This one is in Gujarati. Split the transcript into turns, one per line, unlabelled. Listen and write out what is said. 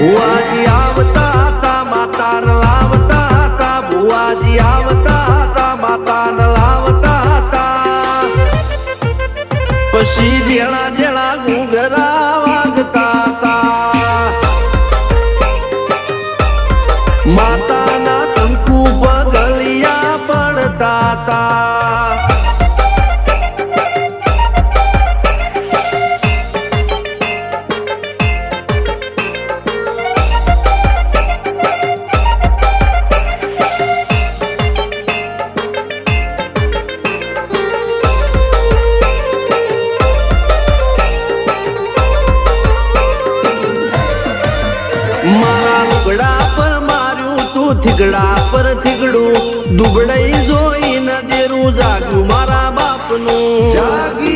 ભુવાજી આવતા હતા માતાને લાવતા હતા ભુવાજી આવતા હતા માતાને લાવતા હતા પછી જેણા જેણા ઘૂંઘરા વાગતા હતા માતાના કંકુ પગલિયા પડતા હતા મારા લુગડા પર માર્યું તું થીગડા પર થીગડું દુબળાઈ જોઈને દેરું જાગ્યું મારા બાપનું જાગી